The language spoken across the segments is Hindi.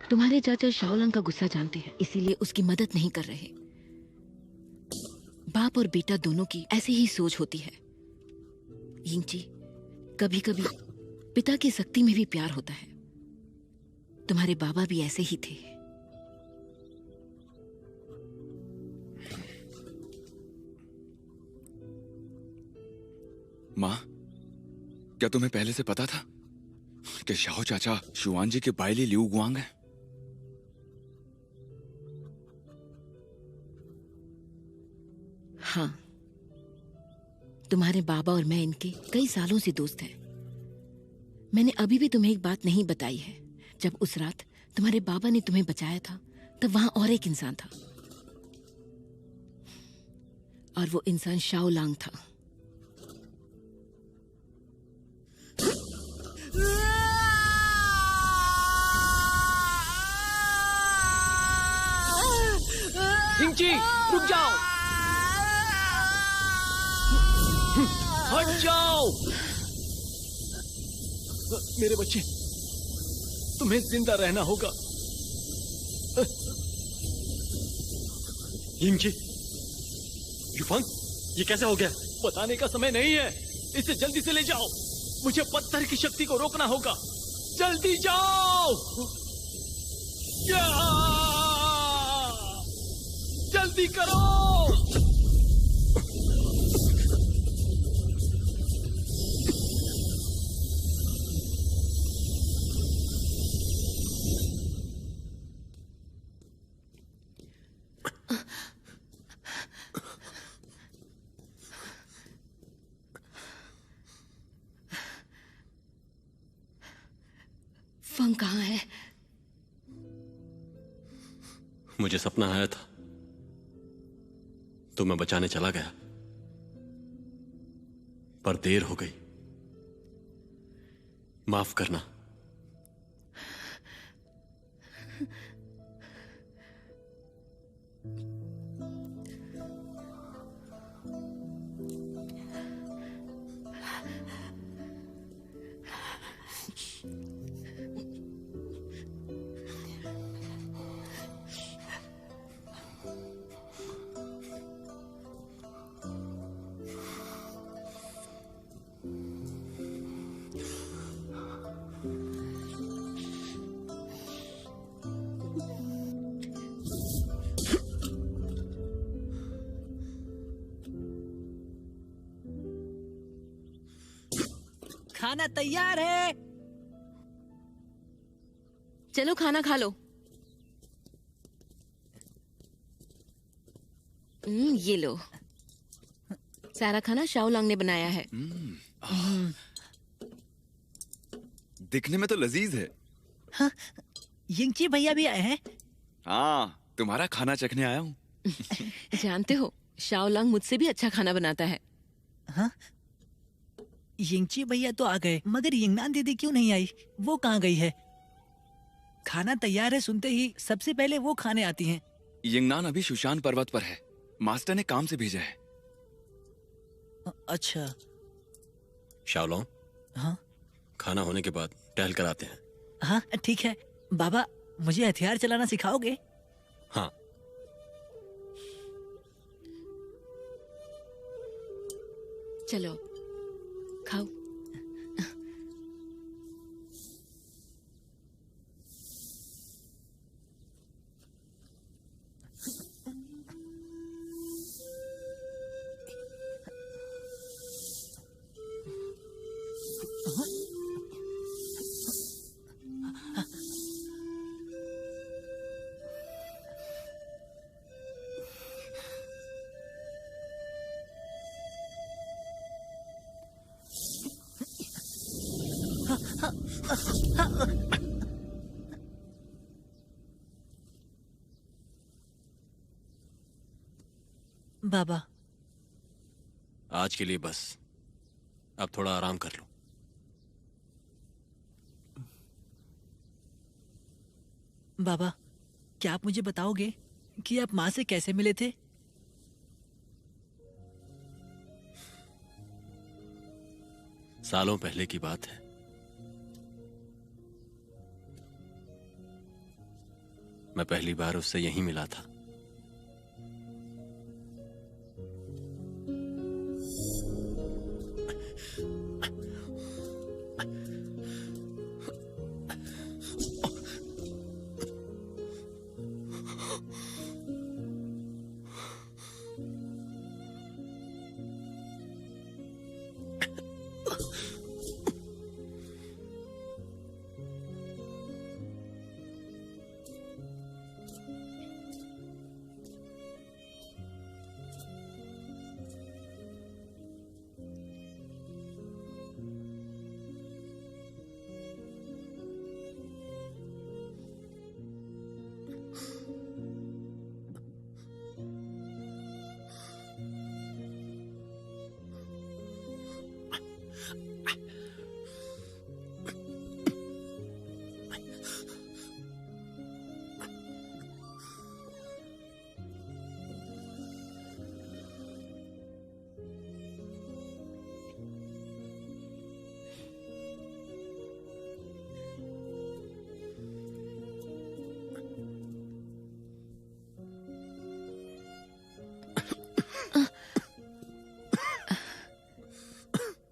तुम्हारे चाचा शाओलंग का गुस्सा जानते हैं, इसीलिए उसकी मदद नहीं कर रहे। बाप और बेटा दोनों की ऐसी ही सोच होती है। यिंगची, कभी कभी पिता की शक्ति में भी प्यार होता है। तुम्हारे बाबा भी ऐसे ही थे। माँ, क्या तुम्हें पहले से पता था कि शाओ चाचा शुआन जी के बायली लिऊ गुआंग हैं? हाँ, तुम्हारे बाबा और मैं इनके कई सालों से दोस्त हैं। मैंने अभी भी तुम्हें एक बात नहीं बताई है। जब उस रात तुम्हारे बाबा ने तुम्हें बचाया था, तब वहां और एक इंसान था, और वो इंसान शाओलांग था। यिंगची, रुक जाओ। हट जाओ। मेरे बच्चे, तुम्हें जिंदा रहना होगा। यिंगची, युफांग, ये कैसे हो गया? बताने का समय नहीं है, इसे जल्दी से ले जाओ। मुझे पत्थर की शक्ति को रोकना होगा। जल्दी जाओ। जल्दी करो। फंग कहाँ है? मुझे सपना आया था तो मैं बचाने चला गया, पर देर हो गई। माफ करना। खाना तैयार है। चलो खाना खा लो। ये लो, सारा खाना शाओलांग ने बनाया है। दिखने में तो लजीज है। हाँ, यिंगची भैया भी आए हैं। हाँ, तुम्हारा खाना चखने आया हूँ। जानते हो, शाओलांग मुझसे भी अच्छा खाना बनाता है। हाँ, यिंगची भैया तो आ गए, मगर यिंगनान दीदी क्यों नहीं आई? वो कहाँ गई है? खाना तैयार है सुनते ही सबसे पहले वो खाने आती हैं। यिंगनान अभी शुशान पर्वत पर है, मास्टर ने काम से भेजा है। अच्छा। शाओलोंग, हाँ खाना होने के बाद टहल कर आते हैं। हाँ ठीक है। बाबा, मुझे हथियार चलाना सिखाओगे? हाँ। चलो खाओ। बाबा, आज के लिए बस, अब थोड़ा आराम कर लो। बाबा, क्या आप मुझे बताओगे कि आप माँ से कैसे मिले थे? सालों पहले की बात है। मैं पहली बार उससे यहीं मिला था।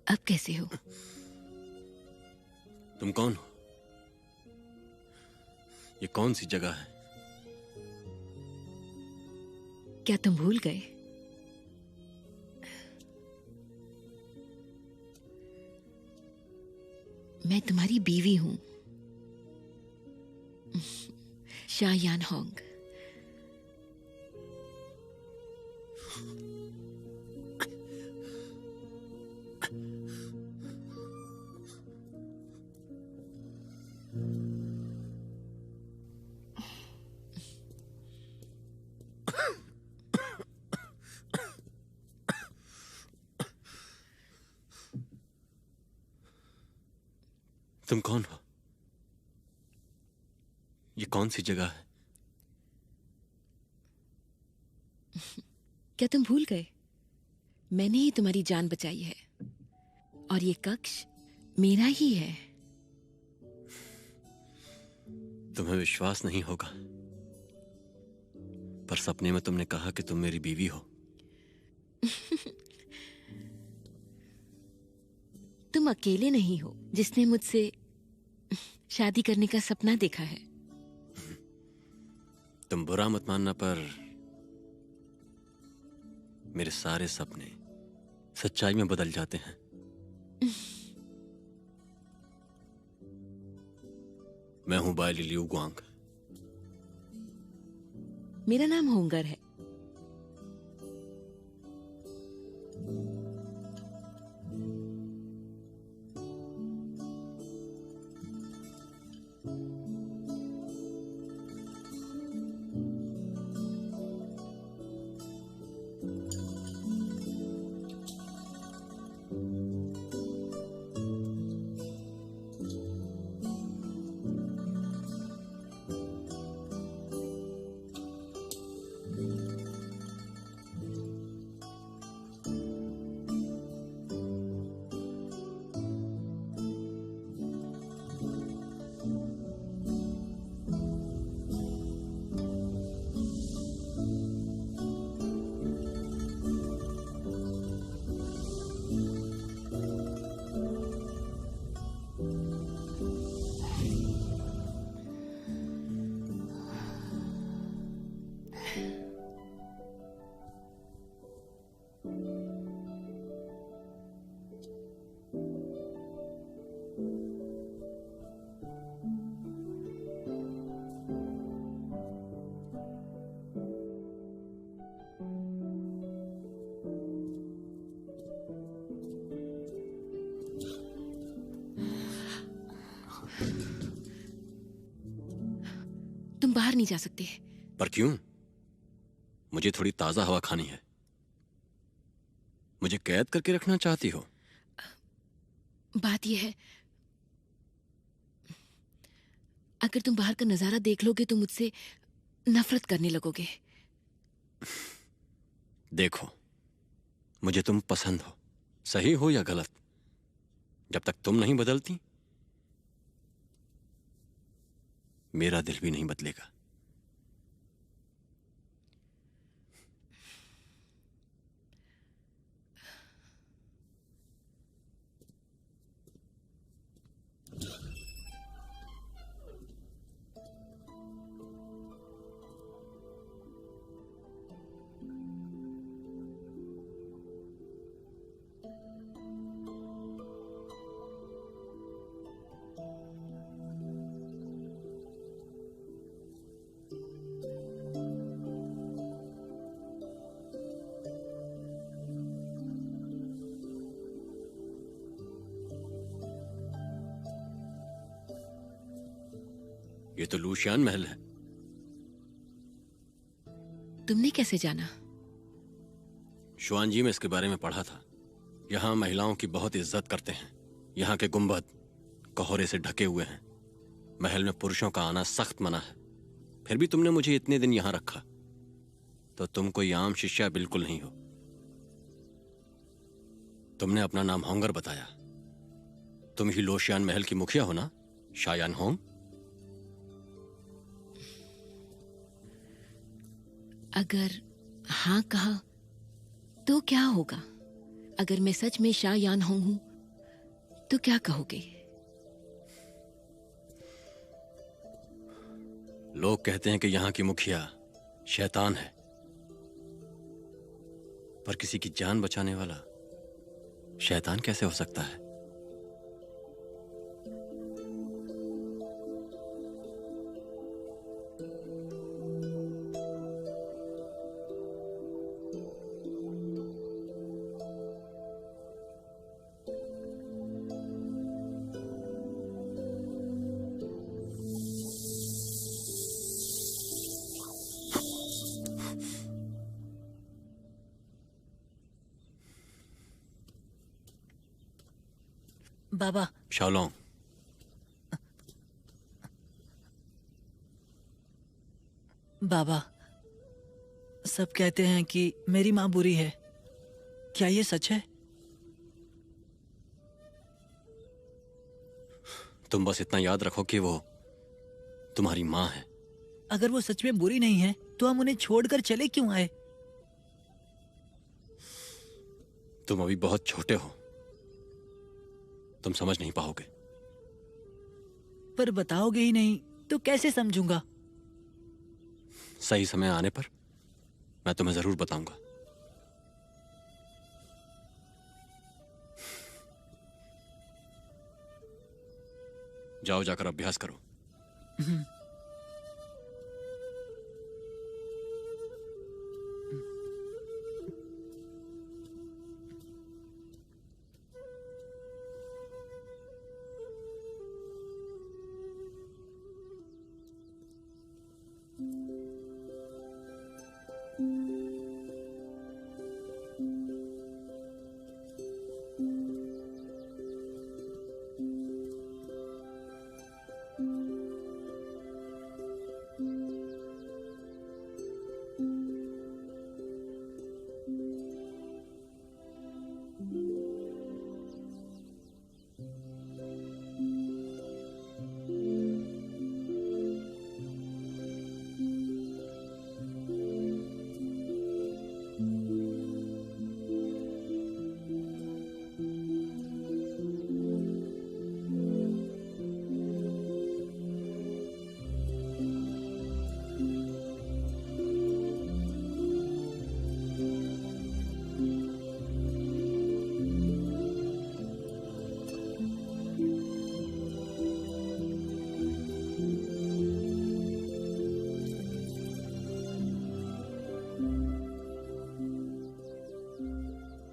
अब कैसे हो? तुम कौन हो? ये कौन सी जगह है? क्या तुम भूल गए? मैं तुम्हारी बीवी हूं, शायान होंग। तुम कौन हो? ये कौन सी जगह है? क्या तुम भूल गए? मैंने ही तुम्हारी जान बचाई है और ये कक्ष मेरा ही है। तुम्हें विश्वास नहीं होगा, पर सपने में तुमने कहा कि तुम मेरी बीवी हो। तुम अकेले नहीं हो जिसने मुझसे शादी करने का सपना देखा है। तुम बुरा मत मानना, पर मेरे सारे सपने सच्चाई में बदल जाते हैं। मैं हूं बायली लियू गुआंग। मेरा नाम होंगर है। तुम बाहर नहीं जा सकते। पर क्यों? मुझे थोड़ी ताजा हवा खानी है। मुझे कैद करके रखना चाहती हो? बात यह है, अगर तुम बाहर का नजारा देख लोगे तो मुझसे नफरत करने लगोगे। देखो, मुझे तुम पसंद हो, सही हो या गलत। जब तक तुम नहीं बदलती, मेरा दिल भी नहीं बदलेगा। ये तो लूशियान महल है। तुमने कैसे जाना? शुआन जी में इसके बारे में पढ़ा था। यहाँ महिलाओं की बहुत इज्जत करते हैं। यहाँ के गुंबद कोहरे से ढके हुए हैं। महल में पुरुषों का आना सख्त मना है। फिर भी तुमने मुझे इतने दिन यहाँ रखा, तो तुम कोई आम शिष्या बिल्कुल नहीं हो। तुमने अपना नाम होंगर बताया। तुम ही लोशियान महल की मुखिया हो ना, शायान होंग? अगर हाँ कहा तो क्या होगा? अगर मैं सच में शाह यान होंग हूं तो क्या कहोगे? लोग कहते हैं कि यहाँ की मुखिया शैतान है, पर किसी की जान बचाने वाला शैतान कैसे हो सकता है? बाबा, शाओलोंग, बाबा, सब कहते हैं कि मेरी माँ बुरी है। क्या ये सच है? तुम बस इतना याद रखो कि वो तुम्हारी माँ है। अगर वो सच में बुरी नहीं है तो हम उन्हें छोड़कर चले क्यों आए? तुम अभी बहुत छोटे हो, तुम समझ नहीं पाओगे। पर बताओगे ही नहीं तो कैसे समझूंगा? सही समय आने पर मैं तुम्हें जरूर बताऊंगा। जाओ, जाकर अभ्यास करो।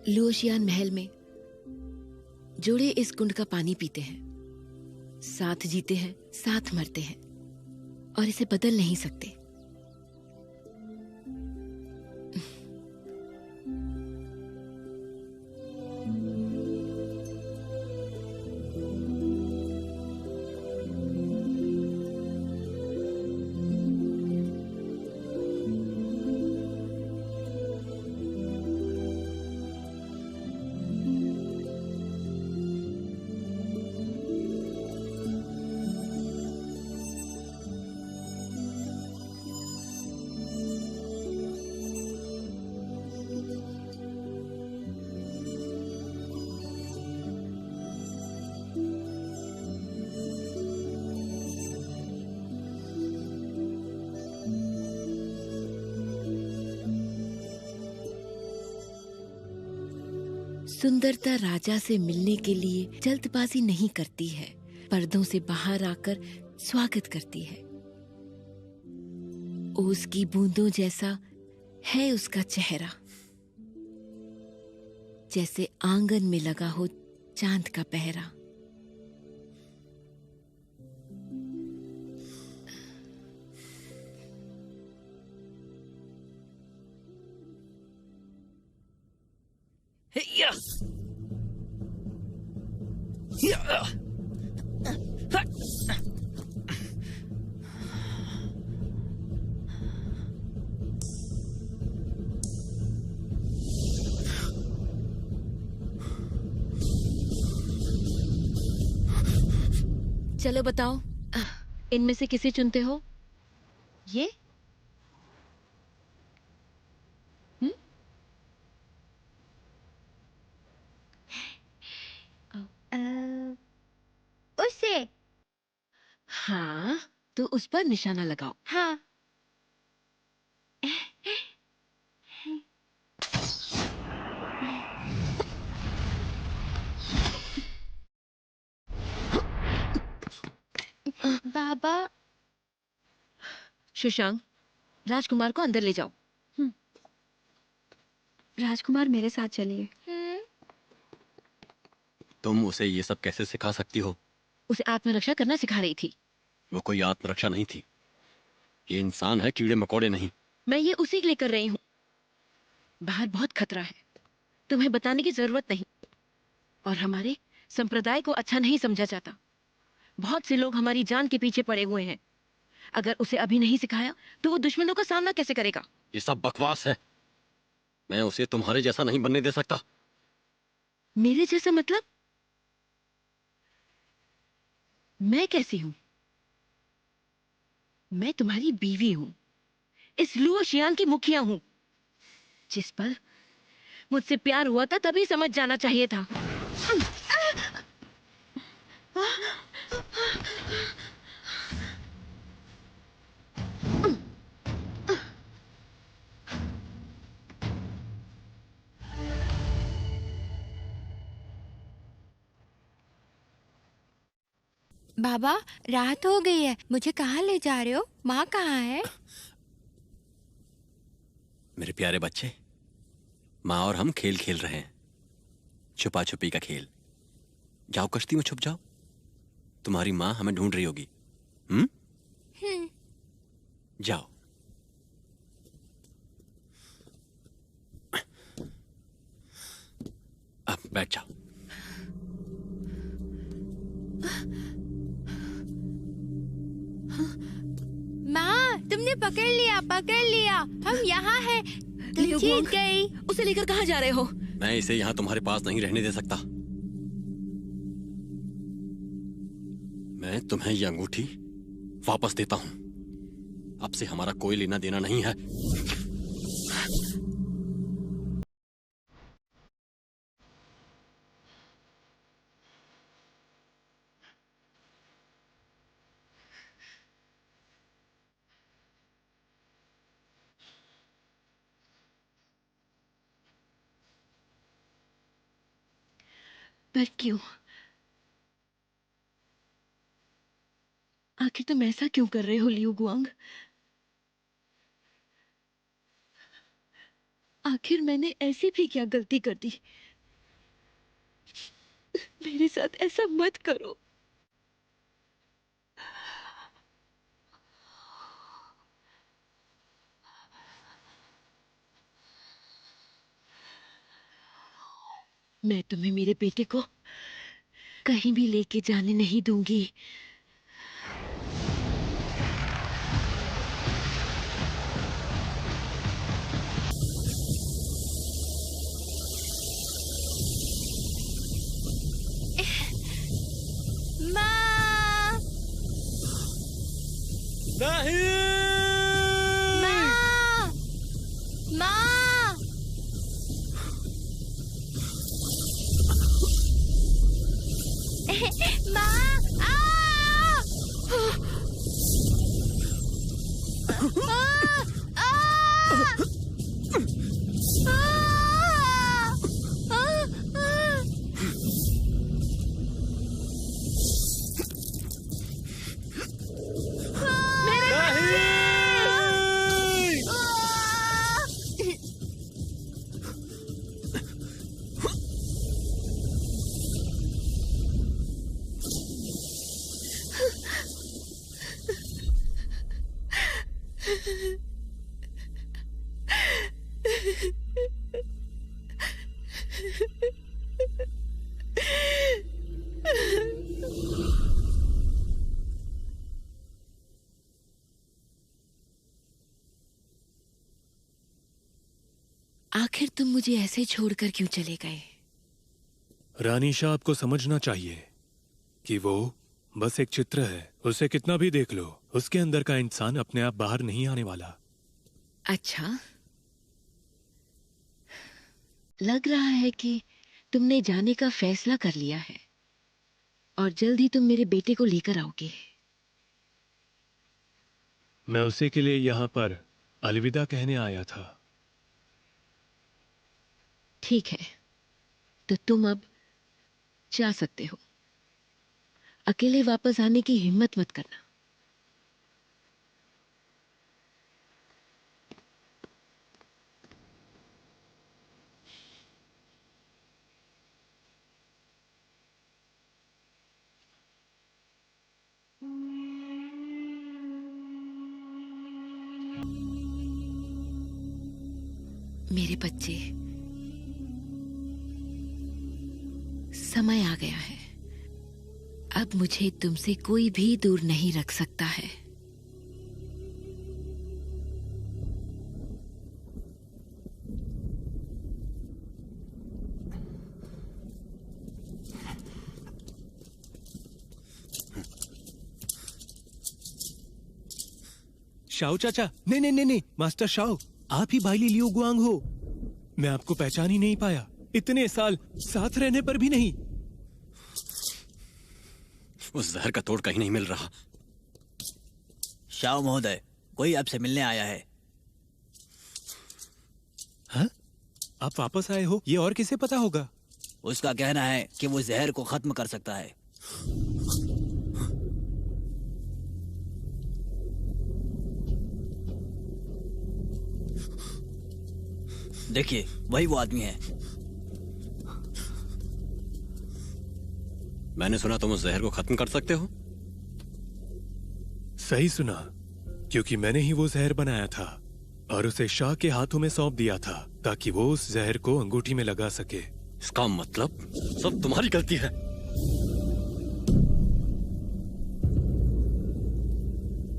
लुओशियान महल में जोड़े इस कुंड का पानी पीते हैं, साथ जीते हैं, साथ मरते हैं और इसे बदल नहीं सकते। सुंदरता राजा से मिलने के लिए जल्दबाजी नहीं करती है, पर्दों से बाहर आकर स्वागत करती है। ओस की बूंदों जैसा है उसका चेहरा, जैसे आंगन में लगा हो चांद का पहरा। चलो बताओ, इनमें से किसे चुनते हो? ये? उसे। हाँ, तो उस पर निशाना लगाओ। हाँ। बाबा। शशांक, राजकुमार को अंदर ले जाओ। राजकुमार मेरे साथ चलिए। तुम उसे ये सब कैसे सिखा सकती हो? उसे आत्मरक्षा करना सिखा रही थी। वो कोई आत्मरक्षा नहीं थी। ये इंसान है, कीड़े मकोड़े नहीं। मैं ये उसी के लिए कर रही हूँ। बाहर बहुत खतरा है, तुम्हें बताने की जरूरत नहीं। और हमारे संप्रदाय को अच्छा नहीं समझा जाता। बहुत से लोग हमारी जान के पीछे पड़े हुए हैं। अगर उसे अभी नहीं सिखाया तो वो दुश्मनों का सामना कैसे करेगा? ये सब बकवास है। मैं उसे तुम्हारे जैसा नहीं बनने दे सकता। मेरे जैसा मतलब? मैं कैसी हूं? मैं तुम्हारी बीवी हूं, इस लुओ शियान की मुखिया हूं। जिस पर मुझसे प्यार हुआ था तभी समझ जाना चाहिए था। बाबा, रात हो गई है, मुझे कहाँ ले जा रहे हो? माँ कहाँ है? मेरे प्यारे बच्चे, माँ और हम खेल खेल रहे हैं, छुपा छुपी का खेल। जाओ कश्ती में छुप जाओ, तुम्हारी माँ हमें ढूंढ रही होगी। जाओ। अब बैठ जाओ। माँ, तुमने पकड़ लिया, पकड़ लिया। हम यहाँ हैं। तुम लियो जीत गुआंग, गई। उसे लेकर कहाँ जा रहे हो? मैं इसे यहाँ तुम्हारे पास नहीं रहने दे सकता। मैं तुम्हें ये अंगूठी वापस देता हूँ। अब से हमारा कोई लेना देना नहीं है। पर क्यों? आखिर तुम ऐसा क्यों कर रहे हो लियो गुआंग? आखिर मैंने ऐसी भी क्या गलती कर दी? मेरे साथ ऐसा मत करो। मैं तुम्हें मेरे बेटे को कहीं भी लेके जाने नहीं दूंगी। माँ, नहीं। माँ, माँ। माँ, आखिर तुम मुझे ऐसे छोड़कर क्यों चले गए? रानी शाह, आपको समझना चाहिए कि वो बस एक चित्र है। उसे कितना भी देख लो, उसके अंदर का इंसान अपने आप बाहर नहीं आने वाला। अच्छा, लग रहा है कि तुमने जाने का फैसला कर लिया है और जल्द ही तुम मेरे बेटे को लेकर आओगे। मैं उसी के लिए यहाँ पर अलविदा कहने आया था। ठीक है, तो तुम अब जा सकते हो। अकेले वापस आने की हिम्मत मत करना। मेरे बच्चे, समय आ गया है। अब मुझे तुमसे कोई भी दूर नहीं रख सकता है। शाओ चाचा, नहीं नहीं नहीं नहीं, मास्टर शाओ, आप ही बाइली लियू गुआंग हो। मैं आपको पहचान ही नहीं पाया, इतने साल साथ रहने पर भी नहीं। उस जहर का तोड़ कहीं नहीं मिल रहा। शाओ महोदय, कोई आपसे मिलने आया है। हाँ? आप वापस आए हो, ये और किसे पता होगा? उसका कहना है कि वो जहर को खत्म कर सकता है। देखिए, वही वो आदमी है। मैंने सुना तुम उस जहर को खत्म कर सकते हो। सही सुना, क्योंकि मैंने ही वो जहर बनाया था और उसे शाह के हाथों में सौंप दिया था ताकि वो उस जहर को अंगूठी में लगा सके। इसका मतलब सब तुम्हारी गलती है।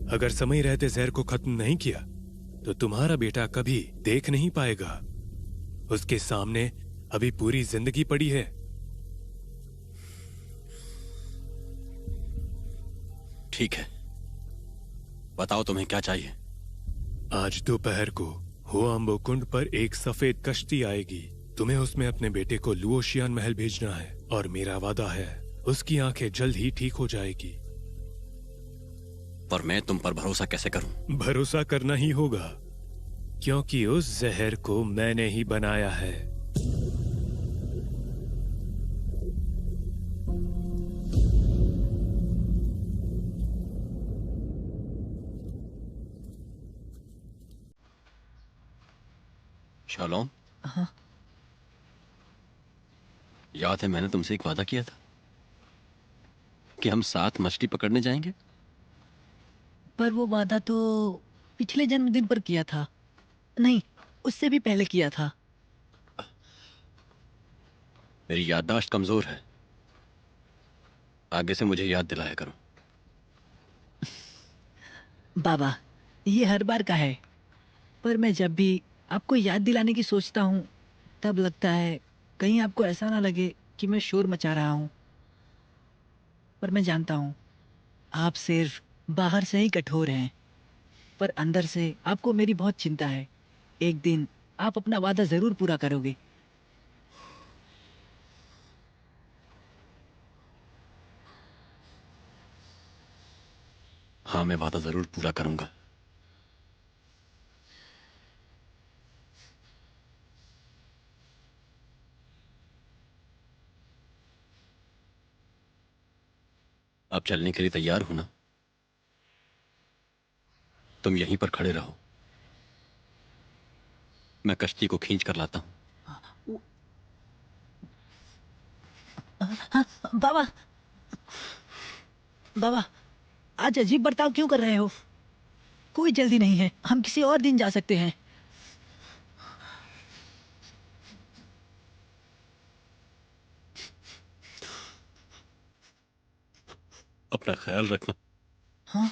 अगर समय रहते जहर को खत्म नहीं किया तो तुम्हारा बेटा कभी देख नहीं पाएगा। उसके सामने अभी पूरी जिंदगी पड़ी है। ठीक है, बताओ तुम्हें क्या चाहिए। आज दोपहर को हुआम्बो कुंड पर एक सफेद कश्ती आएगी। तुम्हें उसमें अपने बेटे को लुओशियान महल भेजना है और मेरा वादा है उसकी आंखें जल्द ही ठीक हो जाएगी। पर मैं तुम पर भरोसा कैसे करूं? भरोसा करना ही होगा, क्योंकि उस जहर को मैंने ही बनाया है। शालोम, हाँ? याद है मैंने तुमसे एक वादा किया था कि हम साथ मछली पकड़ने जाएंगे। पर वो वादा तो पिछले जन्मदिन पर किया था। नहीं, उससे भी पहले किया था। मेरी याददाश्त कमजोर है, आगे से मुझे याद दिलाया करो। बाबा, ये हर बार का है, पर मैं जब भी आपको याद दिलाने की सोचता हूँ तब लगता है कहीं आपको ऐसा ना लगे कि मैं शोर मचा रहा हूँ। पर मैं जानता हूँ आप सिर्फ बाहर से ही कठोर हैं, पर अंदर से आपको मेरी बहुत चिंता है। एक दिन आप अपना वादा जरूर पूरा करोगे। हाँ, मैं वादा जरूर पूरा करूंगा। अब चलने के लिए तैयार हो ना? तुम यहीं पर खड़े रहो, मैं कश्ती को खींच कर लाता हूं। हाँ, बाबा, बाबा, आज अजीब बर्ताव क्यों कर रहे हो? कोई जल्दी नहीं है, हम किसी और दिन जा सकते हैं। अपना ख्याल रखना। हाँ?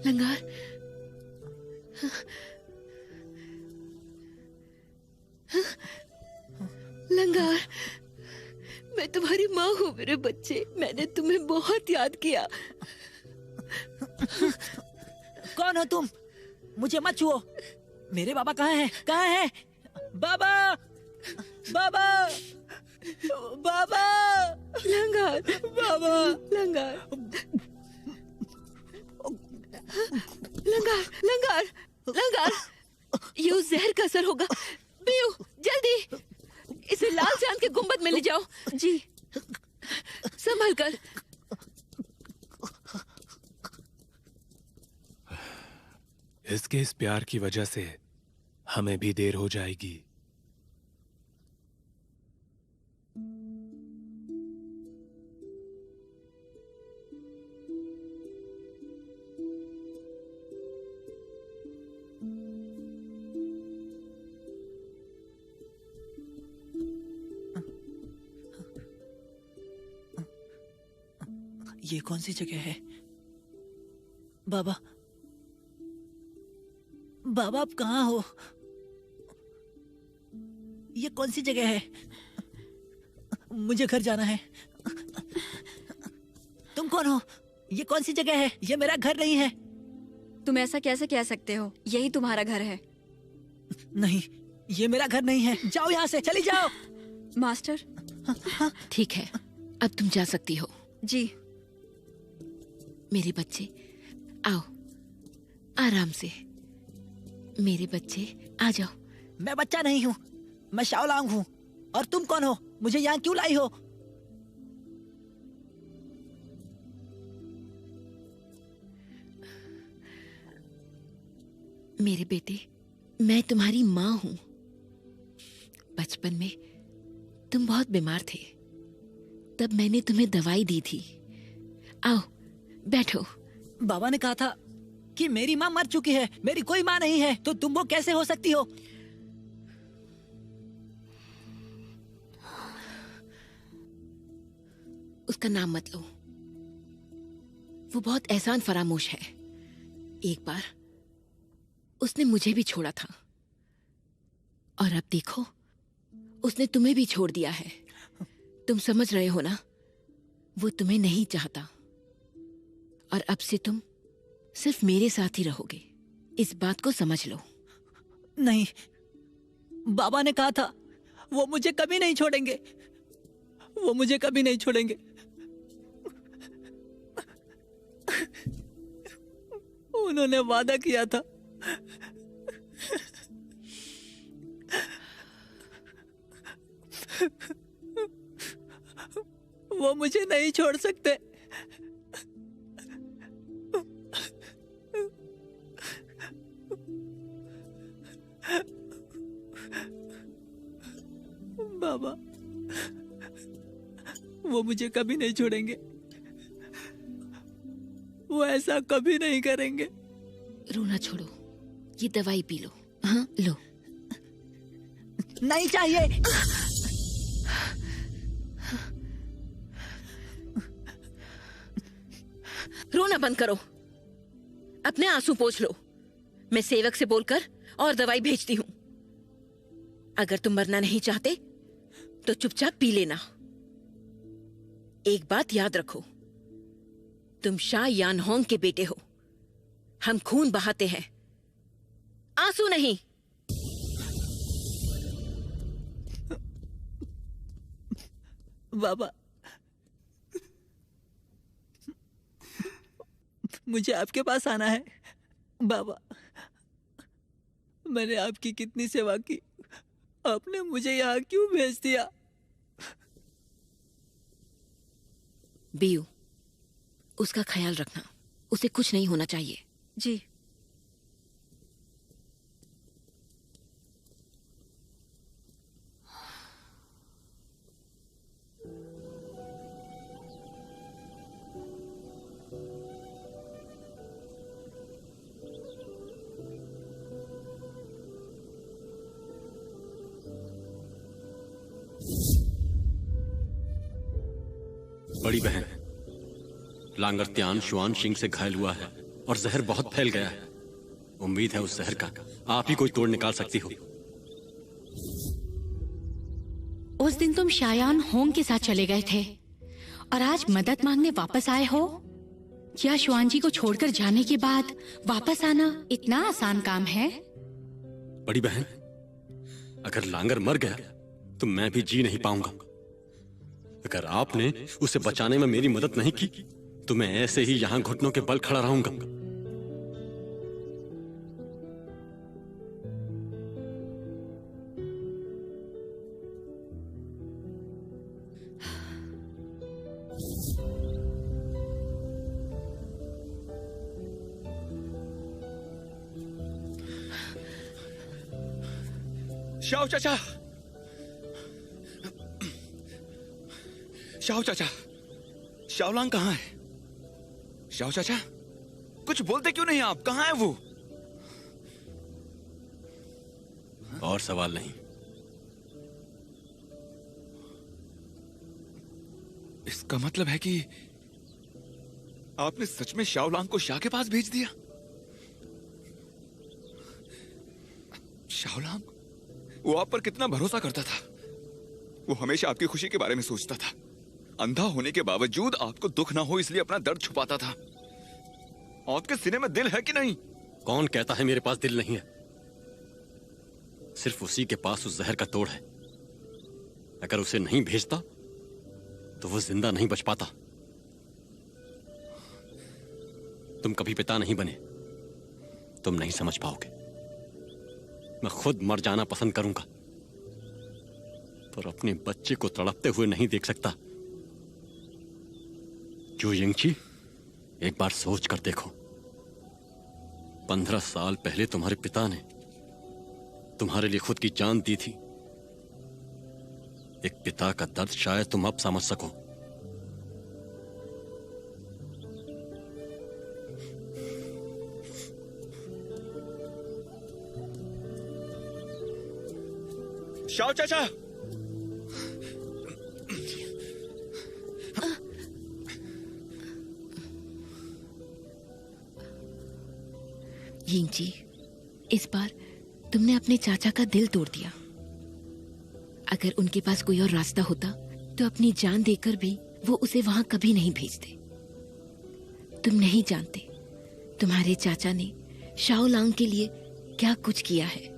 लंगार, लंगार, मैं तुम्हारी माँ हूँ मेरे बच्चे। मैंने तुम्हें बहुत याद किया। कौन हो तुम? मुझे मत छुओ। मेरे बाबा कहाँ हैं? कहाँ हैं? बाबा, बाबा, बाबा, लंगार, बाबा, लंगार, लंगार, लंगार, लंगार, ये उस जहर का असर होगा। बीयू, जल्दी इसे लाल चांद के गुंबद में ले जाओ। जी, संभल कर। इसके इस प्यार की वजह से हमें भी देर हो जाएगी। ये कौन सी जगह है? बाबा, बाबा आप कहाँ हो? ये कौन सी जगह है? मुझे घर जाना है। तुम कौन हो? ये कौन सी जगह है? ये मेरा घर नहीं है। तुम ऐसा कैसे कह सकते हो? यही तुम्हारा घर है। नहीं, ये मेरा घर नहीं है। जाओ यहाँ से, चली जाओ। मास्टर। ठीक है, अब तुम जा सकती हो। जी। मेरे बच्चे आओ, आराम से। मेरे बच्चे आ जाओ। मैं बच्चा नहीं हूँ, मैं शाओलांग हूँ। और तुम कौन हो? मुझे यहाँ क्यों लाई हो? मेरे बेटे, मैं तुम्हारी माँ हूँ। बचपन में तुम बहुत बीमार थे, तब मैंने तुम्हें दवाई दी थी। आओ बैठो। बाबा ने कहा था कि मेरी माँ मर चुकी है, मेरी कोई माँ नहीं है, तो तुम वो कैसे हो सकती हो? उसका नाम मत लो, वो बहुत एहसान फरामोश है। एक बार उसने मुझे भी छोड़ा था, और अब देखो उसने तुम्हें भी छोड़ दिया है। तुम समझ रहे हो ना, वो तुम्हें नहीं चाहता, और अब से तुम सिर्फ मेरे साथ ही रहोगे। इस बात को समझ लो। नहीं, बाबा ने कहा था वो मुझे कभी नहीं छोड़ेंगे, वो मुझे कभी नहीं छोड़ेंगे। उन्होंने वादा किया था। वो मुझे नहीं छोड़ सकते। बाबा, वो मुझे कभी नहीं छोड़ेंगे, वो ऐसा कभी नहीं करेंगे। रोना छोड़ो, ये दवाई पी लो। हाँ लो। नहीं चाहिए। रोना बंद करो, अपने आंसू पोंछ लो। मैं सेवक से बोलकर और दवाई भेजती हूँ। अगर तुम मरना नहीं चाहते तो चुपचाप पी लेना। एक बात याद रखो, तुम शाह यानहोंग के बेटे हो। हम खून बहाते हैं, आंसू नहीं। बाबा, मुझे आपके पास आना है। बाबा, मैंने आपकी कितनी सेवा की, आपने मुझे यहाँ क्यों भेज दिया? बीयू, उसका ख्याल रखना, उसे कुछ नहीं होना चाहिए। जी। बड़ी बहन, लांगर त्यान शुआन सिंह से घायल हुआ है। और जहर बहुत फैल गया है। उम्मीद है उस जहर का आप ही कोई तोड़ निकाल सकती हो। उस दिन तुम शायान होंग के साथ चले गए थे और आज मदद मांगने वापस आए हो। क्या शुआन जी को छोड़कर जाने के बाद वापस आना इतना आसान काम है? बड़ी बहन, अगर लांगर मर गया तो मैं भी जी नहीं पाऊंगा। अगर आपने उसे बचाने में मेरी मदद नहीं की तो मैं ऐसे ही यहां घुटनों के बल खड़ा रहूंगा। शाओ चाचा, शाओ चाचा, शाओलांग कहाँ है? शाओ चाचा, कुछ बोलते क्यों नहीं आप? कहाँ है वो? और सवाल नहीं। इसका मतलब है कि आपने सच में शाओलांग को शाह के पास भेज दिया? शाओलांग, वो आप पर कितना भरोसा करता था। वो हमेशा आपकी खुशी के बारे में सोचता था। अंधा होने के बावजूद आपको दुख ना हो इसलिए अपना दर्द छुपाता था। आपके सीने में दिल है कि नहीं? कौन कहता है मेरे पास दिल नहीं है? सिर्फ उसी के पास उस जहर का तोड़ है। अगर उसे नहीं भेजता तो वो जिंदा नहीं बच पाता। तुम कभी पिता नहीं बने, तुम नहीं समझ पाओगे। मैं खुद मर जाना पसंद करूंगा पर अपने बच्चे को तड़पते हुए नहीं देख सकता। जो यिंगची, एक बार सोच कर देखो। 15 साल पहले तुम्हारे पिता ने तुम्हारे लिए खुद की जान दी थी। एक पिता का दर्द शायद तुम अब समझ सको। शाओ चाचा, यिंगची, इस बार तुमने अपने चाचा का दिल तोड़ दिया। अगर उनके पास कोई और रास्ता होता तो अपनी जान देकर भी वो उसे वहां कभी नहीं भेजते। तुम नहीं जानते तुम्हारे चाचा ने शाओलांग के लिए क्या कुछ किया है।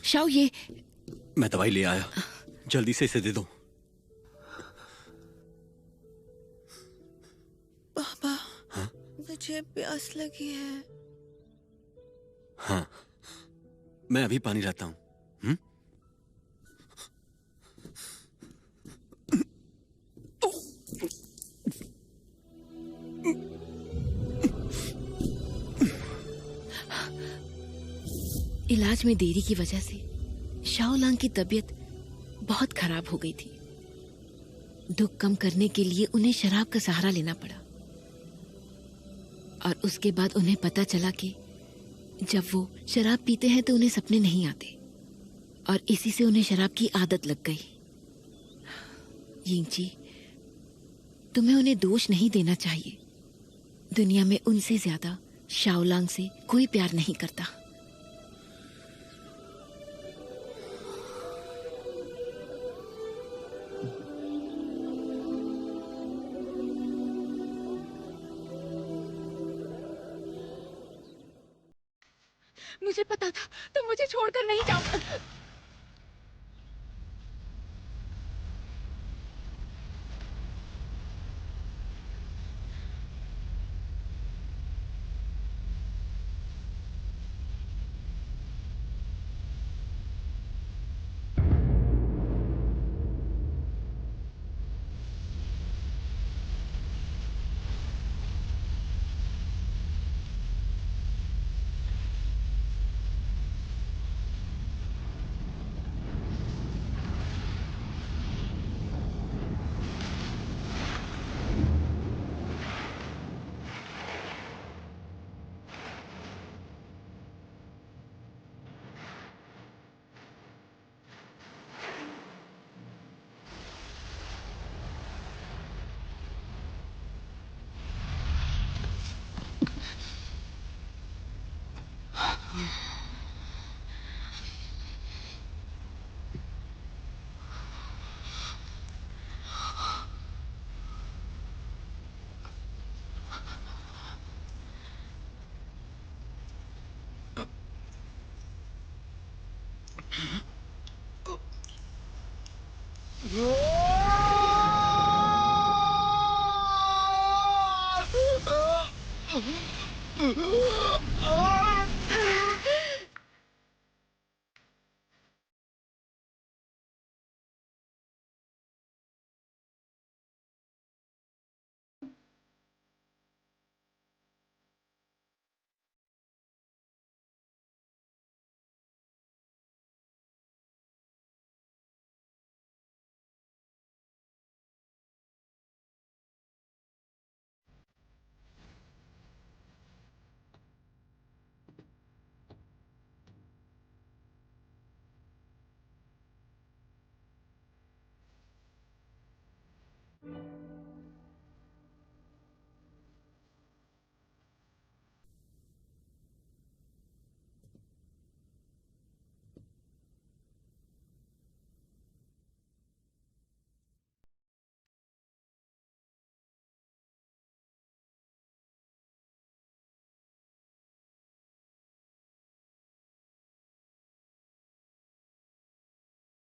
शाओ, ये मैं दवाई ले आया, जल्दी से इसे दे दो। पापा, हाँ? मुझे प्यास लगी है। हाँ, मैं अभी पानी लाता हूं। इलाज में देरी की वजह से शाओलांग की तबीयत बहुत खराब हो गई थी। दुख कम करने के लिए उन्हें शराब का सहारा लेना पड़ा और उसके बाद उन्हें पता चला कि जब वो शराब पीते हैं तो उन्हें सपने नहीं आते और इसी से उन्हें शराब की आदत लग गई। यिंगची, तुम्हें उन्हें दोष नहीं देना चाहिए। दुनिया में उनसे ज्यादा शाओलांग से कोई प्यार नहीं करता। मुझे पता था तुम मुझे छोड़कर नहीं जाओ। आ!